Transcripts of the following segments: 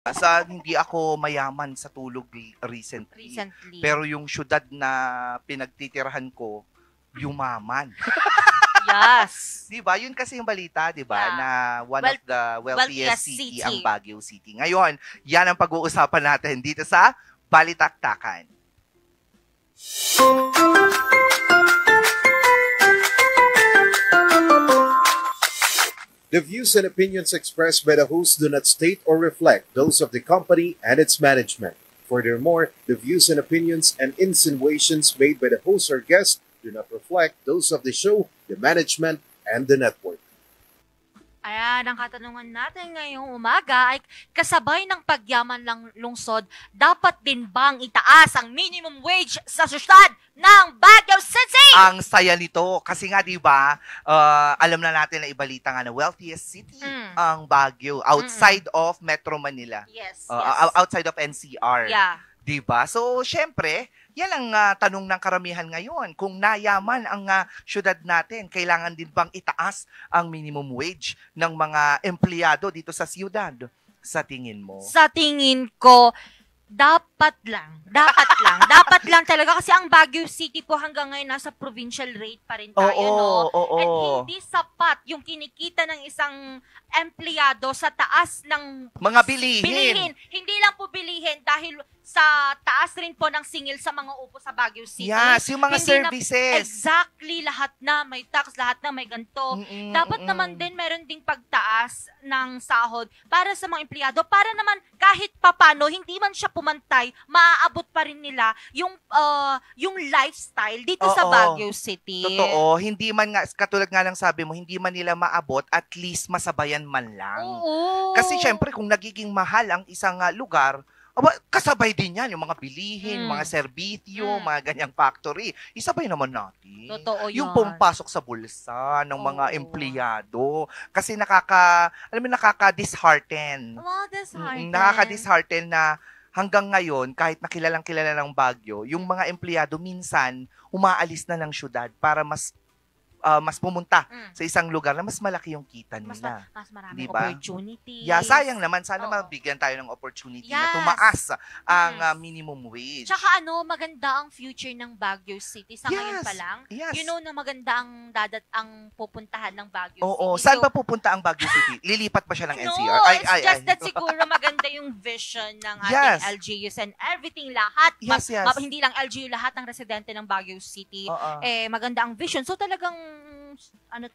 Hindi ako mayaman sa tulog recently. Pero yung syudad na pinagtitirahan ko, yumaman. Yes. 'Di ba? Yun kasi yung balita, 'di ba? Yeah. Na one of the wealthiest city ang Baguio City. Ngayon, yan ang pag-uusapan natin dito sa Balitaktakan. The views and opinions expressed by the host do not state or reflect those of the company and its management. Furthermore, the views and opinions and insinuations made by the host or guest do not reflect those of the show, the management, and the network. Ayan, ang katanungan natin ngayong umaga ay kasabay ng pagyaman ng lungsod, dapat din bang itaas ang minimum wage sa syudad ng Baguio City? Ang saya nito kasi nga 'di ba, alam na natin na ibalita nga na wealthiest city ang Baguio outside of Metro Manila. Yes, outside of NCR. Yeah. 'Di ba? So, syempre, yan ang tanong ng karamihan ngayon. Kung nayaman ang syudad natin, kailangan din bang itaas ang minimum wage ng mga empleyado dito sa siyudad? Sa tingin mo? Sa tingin ko, dapat lang talaga kasi ang Baguio City po hanggang ngayon nasa provincial rate pa rin tayo, no? And hindi sapat yung kinikita ng isang empleyado sa taas ng mga bilihin. Hindi lang po bilihin dahil sa taas rin po ng singil sa mga upo sa Baguio City. Yes, yung mga services. Exactly, lahat na may tax, lahat na may ganito. Dapat naman din meron ding pagtaas ng sahod para sa mga empleyado para naman kahit papano hindi man siya pumantay, maaabot pa rin nila yung lifestyle dito sa Baguio City. Totoo, hindi man nga katulad nga lang sabi mo, hindi man nila maabot, at least masabayan man lang. Oo. Kasi syempre kung nagiging mahal ang isang lugar, kasabay din yan, yung mga bilihin, mga serbisyo, mga ganyang factory. Isabay naman natin. Totoo yun. Yung pumapasok sa bulsa ng mga empleyado. Kasi nakaka-dishearten. Nakaka-dishearten na hanggang ngayon, kahit nakilalang-kilala ng Baguio, yung mga empleyado minsan umaalis na ng syudad para mas pumunta sa isang lugar na mas malaki yung kita nila. Mas maraming diba? Opportunity. Yeah, sayang naman. Sana mabigyan tayo ng opportunity na tumaas ang minimum wage. Tsaka maganda ang future ng Baguio City sa ngayon pa lang. Yes. You know na maganda ang pupuntahan ng Baguio Oo, City. saan ba pupunta ang Baguio City? Lilipat ba siya ng NCR? No, it's just that siguro maganda yung vision ng ating LGUs and everything lahat. Hindi lang LGU, lahat ng residente ng Baguio City. Maganda ang vision. So talagang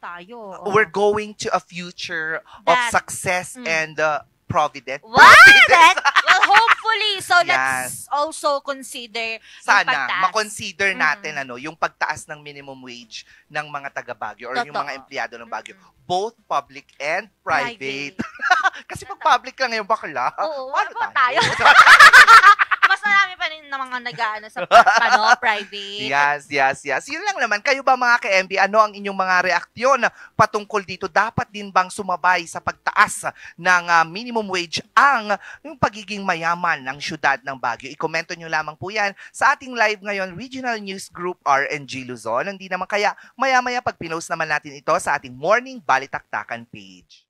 tayo. We're going to a future of success and providence. Well, hopefully. So let's also consider sana makonsider natin yung pagtaas ng minimum wage ng mga taga Baguio or yung mga empleyado ng Baguio, both public and private. Kasi pag public lang yung bakla. Paano tayo? Mas marami pa rin na mga nag-aano sa private. Yes. Yun lang naman. Kayo ba mga ka-MB, ano ang inyong mga reaksyon patungkol dito? Dapat din bang sumabay sa pagtaas ng minimum wage yung pagiging mayaman ng syudad ng Baguio? I-komento nyo lamang po yan sa ating live ngayon, Regional News Group RNG Luzon. Hindi naman kaya maya-maya pag pinost naman natin ito sa ating Morning Balitaktakan page.